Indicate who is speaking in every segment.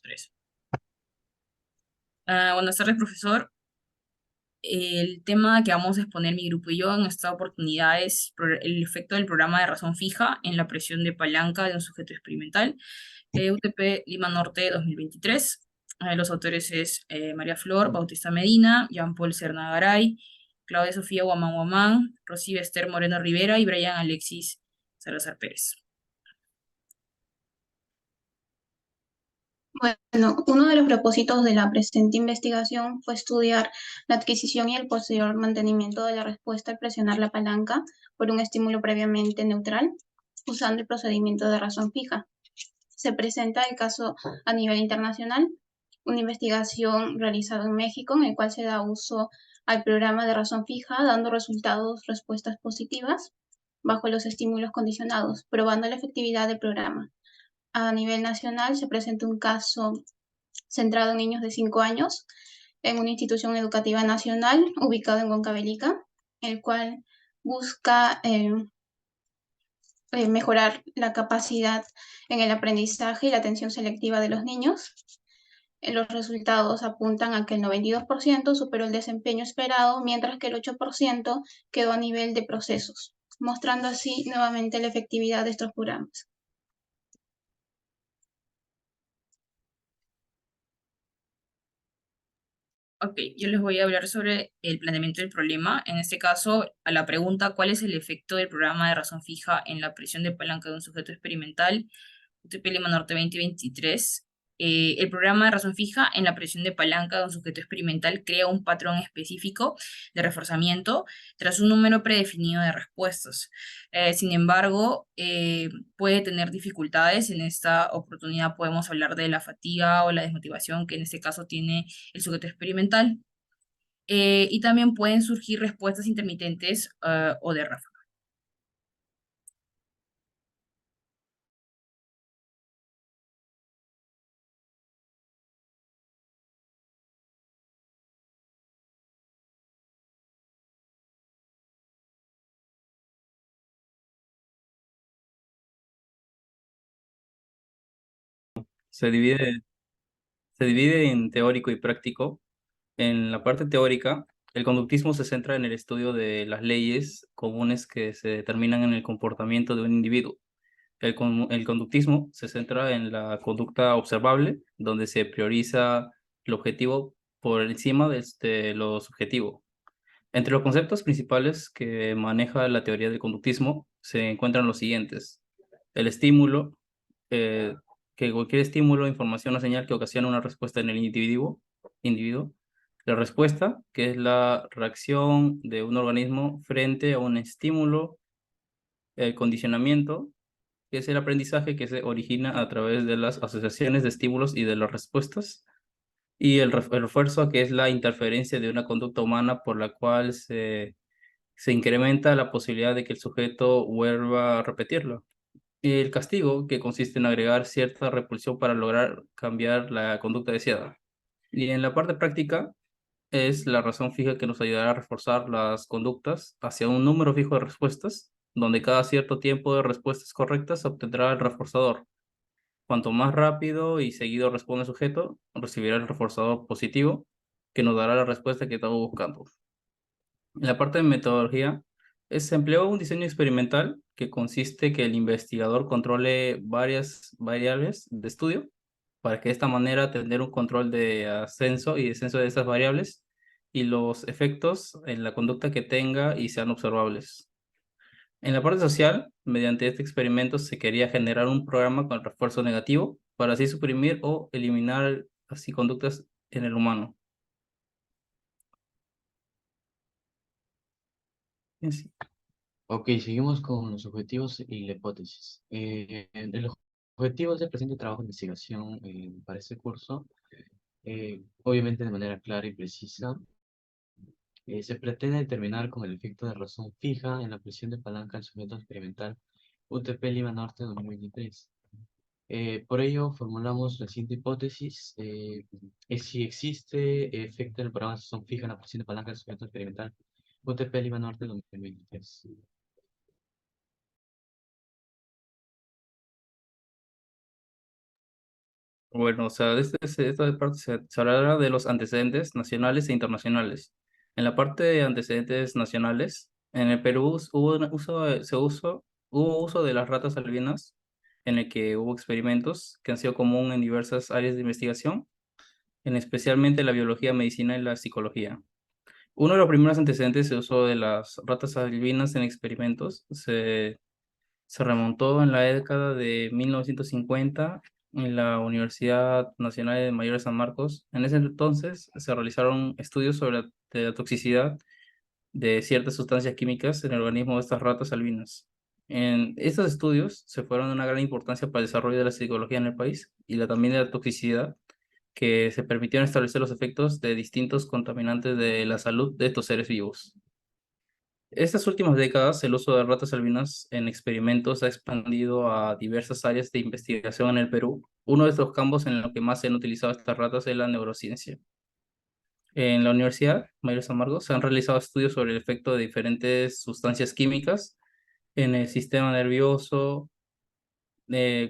Speaker 1: Tres. Buenas tardes, profesor. El tema que vamos a exponer mi grupo y yo en esta oportunidad es el efecto del programa de razón fija en la presión de palanca de un sujeto experimental, UTP Lima Norte 2023. Los autores es María Flor Bautista Medina, Jean-Paul Cernagaray, Claudia Sofía Guamán Guamán, Rosy Esther Moreno Rivera y Brian Alexis Salazar Pérez.
Speaker 2: Bueno, uno de los propósitos de la presente investigación fue estudiar la adquisición y el posterior mantenimiento de la respuesta al presionar la palanca por un estímulo previamente neutral, usando el procedimiento de razón fija. Se presenta el caso a nivel internacional, una investigación realizada en México en el cual se da uso al programa de razón fija, dando respuestas positivas bajo los estímulos condicionados, probando la efectividad del programa. A nivel nacional se presenta un caso centrado en niños de 5 años en una institución educativa nacional ubicada en Huancavelica, el cual busca mejorar la capacidad en el aprendizaje y la atención selectiva de los niños. Los resultados apuntan a que el 92% superó el desempeño esperado, mientras que el 8% quedó a nivel de procesos, mostrando así nuevamente la efectividad de estos programas.
Speaker 1: Ok, yo les voy a hablar sobre el planteamiento del problema. En este caso, a la pregunta ¿cuál es el efecto del programa de razón fija en la presión de palanca de un sujeto experimental? UTP Lima Norte 2023. El programa de razón fija en la presión de palanca de un sujeto experimental crea un patrón específico de reforzamiento tras un número predefinido de respuestas. Sin embargo, puede tener dificultades. En esta oportunidad podemos hablar de la fatiga o la desmotivación que en este caso tiene el sujeto experimental. Y también pueden surgir respuestas intermitentes o de ráfaga.
Speaker 3: Se divide, se divide en teórico y práctico. En la parte teórica, el conductismo se centra en el estudio de las leyes comunes que se determinan en el comportamiento de un individuo. El conductismo se centra en la conducta observable, donde se prioriza el objetivo por encima de lo subjetivo. Entre los conceptos principales que maneja la teoría del conductismo se encuentran los siguientes. El estímulo, eh, que cualquier estímulo, información o señal que ocasiona una respuesta en el individuo. La respuesta, que es la reacción de un organismo frente a un estímulo. El condicionamiento, que es el aprendizaje que se origina a través de las asociaciones de estímulos y de las respuestas. Y el refuerzo, que es la interferencia de una conducta humana por la cual se incrementa la posibilidad de que el sujeto vuelva a repetirlo. Y el castigo, que consiste en agregar cierta repulsión para lograr cambiar la conducta deseada. Y en la parte práctica es la razón fija que nos ayudará a reforzar las conductas hacia un número fijo de respuestas, donde cada cierto tiempo de respuestas correctas se obtendrá el reforzador. Cuanto más rápido y seguido responde el sujeto, recibirá el reforzador positivo, que nos dará la respuesta que estamos buscando. En la parte de metodología, se empleó un diseño experimental que consiste que el investigador controle varias variables de estudio para que de esta manera tener un control de ascenso y descenso de esas variables y los efectos en la conducta que tenga y sean observables. En la parte social, mediante este experimento se quería generar un programa con refuerzo negativo para así suprimir o eliminar así conductas en el humano. Y así.
Speaker 4: Ok, seguimos con los objetivos y la hipótesis. El objetivo del presente trabajo de investigación para este curso, obviamente de manera clara y precisa, se pretende determinar con el efecto de razón fija en la presión de palanca del sujeto experimental UTP Lima Norte 2023. Por ello, formulamos la siguiente hipótesis: es si existe efecto del programa de razón fija en la presión de palanca del sujeto experimental UTP Lima Norte 2023.
Speaker 3: Bueno, o sea, esta parte se hablará de los antecedentes nacionales e internacionales. En la parte de antecedentes nacionales, en el Perú hubo uso de las ratas albinas, en el que hubo experimentos que han sido común en diversas áreas de investigación, en especialmente la biología, medicina y la psicología. Uno de los primeros antecedentes de uso de las ratas albinas en experimentos se remontó en la década de 1950 en la Universidad Nacional de Mayor de San Marcos. En ese entonces se realizaron estudios sobre la toxicidad de ciertas sustancias químicas en el organismo de estas ratas albinas. En estos estudios se fueron de una gran importancia para el desarrollo de la psicología en el país y también de la toxicidad, que se permitieron establecer los efectos de distintos contaminantes de la salud de estos seres vivos. Estas últimas décadas, el uso de ratas albinas en experimentos ha expandido a diversas áreas de investigación en el Perú. Uno de estos campos en los que más se han utilizado estas ratas es la neurociencia. En la Universidad Mayor de San Marcos se han realizado estudios sobre el efecto de diferentes sustancias químicas en el sistema nervioso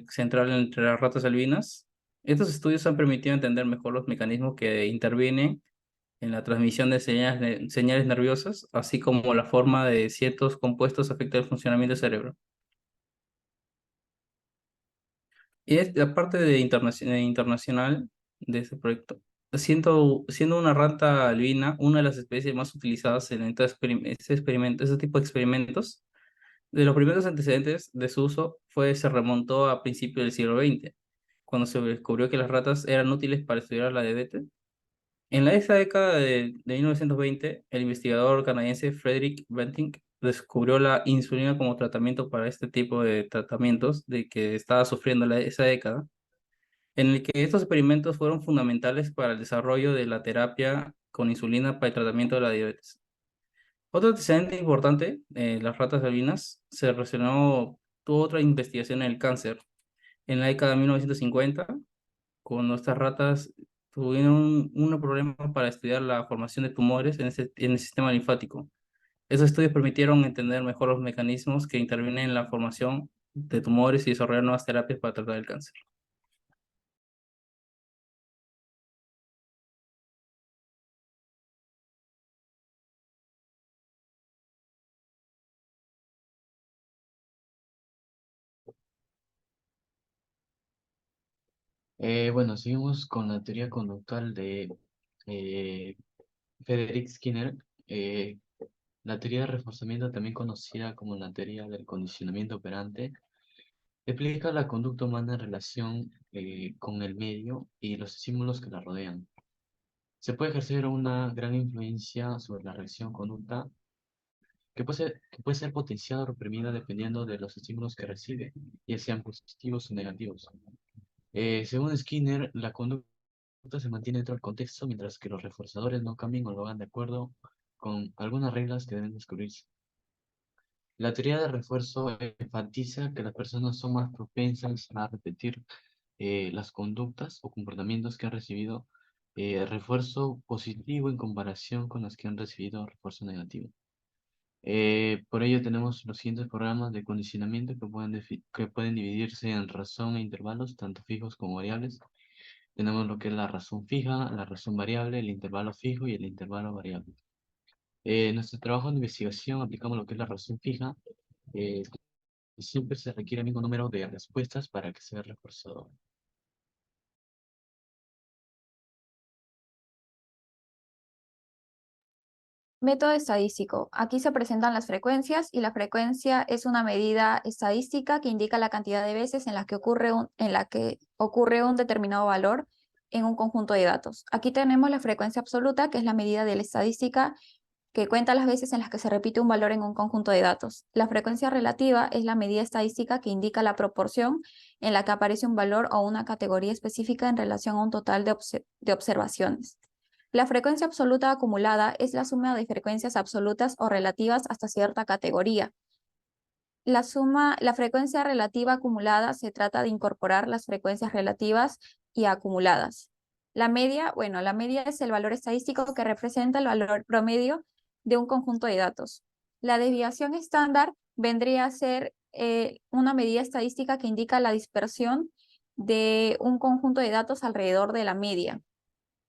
Speaker 3: central entre las ratas albinas. Estos estudios han permitido entender mejor los mecanismos que intervienen en la transmisión de señales nerviosas, así como la forma de ciertos compuestos afecta el funcionamiento del cerebro. Y la parte de internacional de este proyecto, siendo una rata albina una de las especies más utilizadas en ese tipo de experimentos, de los primeros antecedentes de su uso se remontó a principios del siglo XX, cuando se descubrió que las ratas eran útiles para estudiar la diabetes. En esa década de 1920, el investigador canadiense Frederick Banting descubrió la insulina como tratamiento para este tipo de tratamientos de que estaba sufriendo esa década, en el que estos experimentos fueron fundamentales para el desarrollo de la terapia con insulina para el tratamiento de la diabetes. Otro antecedente importante, las ratas albinas, tuvo otra investigación en el cáncer. En la década de 1950, cuando estas ratas tuvieron un problema para estudiar la formación de tumores en el sistema linfático. Esos estudios permitieron entender mejor los mecanismos que intervienen en la formación de tumores y desarrollar nuevas terapias para tratar el cáncer.
Speaker 4: Bueno, seguimos con la teoría conductual de eh, Frederick Skinner. La teoría de reforzamiento, también conocida como la teoría del condicionamiento operante, explica la conducta humana en relación con el medio y los estímulos que la rodean. Se puede ejercer una gran influencia sobre la reacción-conducta que puede ser potenciada o reprimida dependiendo de los estímulos que recibe, ya sean positivos o negativos. Según Skinner, la conducta se mantiene dentro del contexto, mientras que los reforzadores no cambian o lo hagan de acuerdo con algunas reglas que deben descubrirse. La teoría de refuerzo enfatiza que las personas son más propensas a repetir las conductas o comportamientos que han recibido refuerzo positivo en comparación con las que han recibido refuerzo negativo. Por ello tenemos los siguientes programas de condicionamiento que pueden dividirse en razón e intervalos, tanto fijos como variables. Tenemos lo que es la razón fija, la razón variable, el intervalo fijo y el intervalo variable. En nuestro trabajo de investigación aplicamos lo que es la razón fija. eh, Siempre se requiere el mismo número de respuestas para que sea reforzado.
Speaker 5: Método estadístico. Aquí se presentan las frecuencias y la frecuencia es una medida estadística que indica la cantidad de veces en la que ocurre un determinado valor en un conjunto de datos. Aquí tenemos la frecuencia absoluta, que es la medida de la estadística que cuenta las veces en las que se repite un valor en un conjunto de datos. La frecuencia relativa es la medida estadística que indica la proporción en la que aparece un valor o una categoría específica en relación a un total de observaciones. La frecuencia absoluta acumulada es la suma de frecuencias absolutas o relativas hasta cierta categoría. La frecuencia relativa acumulada se trata de incorporar las frecuencias relativas y acumuladas. La media es el valor estadístico que representa el valor promedio de un conjunto de datos. La desviación estándar vendría a ser una medida estadística que indica la dispersión de un conjunto de datos alrededor de la media.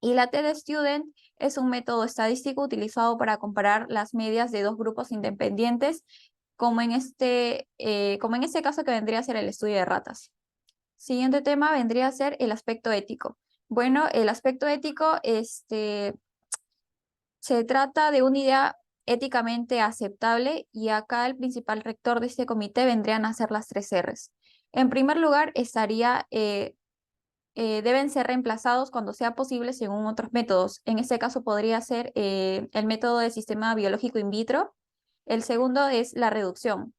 Speaker 5: Y la T-Student es un método estadístico utilizado para comparar las medias de dos grupos independientes, como en este caso que vendría a ser el estudio de ratas. Siguiente tema vendría a ser el aspecto ético. Bueno, el aspecto ético se trata de una idea éticamente aceptable y acá el principal rector de este comité vendrían a ser las 3 Rs. En primer lugar, deben ser reemplazados cuando sea posible según otros métodos. En este caso podría ser el método del sistema biológico in vitro. El segundo es la reducción.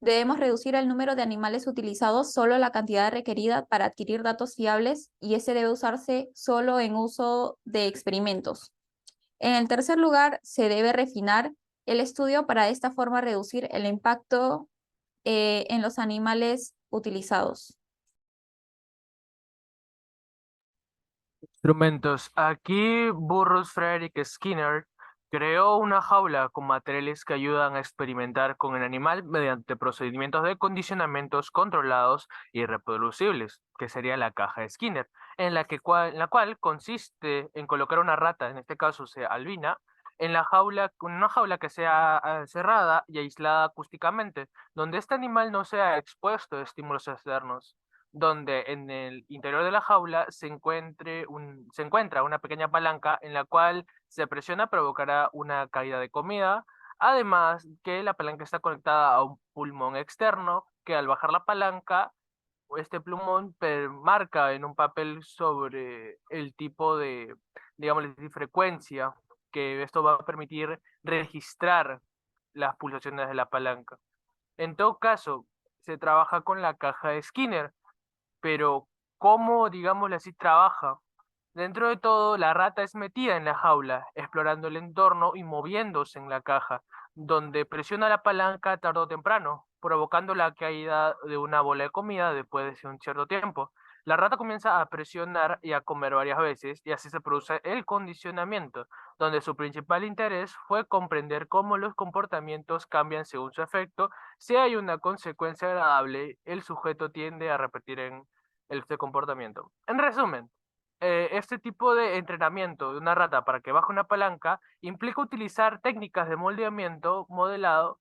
Speaker 5: Debemos reducir el número de animales utilizados solo a la cantidad requerida para adquirir datos fiables y ese debe usarse solo en uso de experimentos. En el tercer lugar, se debe refinar el estudio para de esta forma reducir el impacto en los animales utilizados.
Speaker 6: Instrumentos. Aquí Burroughs Frederick Skinner creó una jaula con materiales que ayudan a experimentar con el animal mediante procedimientos de condicionamientos controlados y reproducibles, que sería la caja de Skinner, en la cual consiste en colocar una rata, en este caso sea albina, en la jaula, con una jaula que sea cerrada y aislada acústicamente, donde este animal no sea expuesto a estímulos externos, donde en el interior de la jaula se encuentra una pequeña palanca en la cual se presiona provocará una caída de comida, además que la palanca está conectada a un pulmón externo que al bajar la palanca, este pulmón marca en un papel sobre el tipo de, digamos, de frecuencia, que esto va a permitir registrar las pulsaciones de la palanca. En todo caso, se trabaja con la caja de Skinner, pero ¿cómo, digámosle así, trabaja? Dentro de todo, la rata es metida en la jaula, explorando el entorno y moviéndose en la caja, donde presiona la palanca tarde o temprano, provocando la caída de una bola de comida después de un cierto tiempo. La rata comienza a presionar y a comer varias veces, y así se produce el condicionamiento, donde su principal interés fue comprender cómo los comportamientos cambian según su efecto. Si hay una consecuencia agradable, el sujeto tiende a repetir este comportamiento. En resumen, este tipo de entrenamiento de una rata para que baje una palanca implica utilizar técnicas de moldeamiento, modelado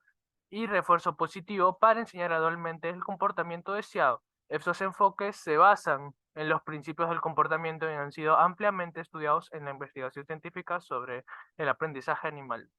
Speaker 6: y refuerzo positivo para enseñar gradualmente el comportamiento deseado. Estos enfoques se basan en los principios del comportamiento y han sido ampliamente estudiados en la investigación científica sobre el aprendizaje animal.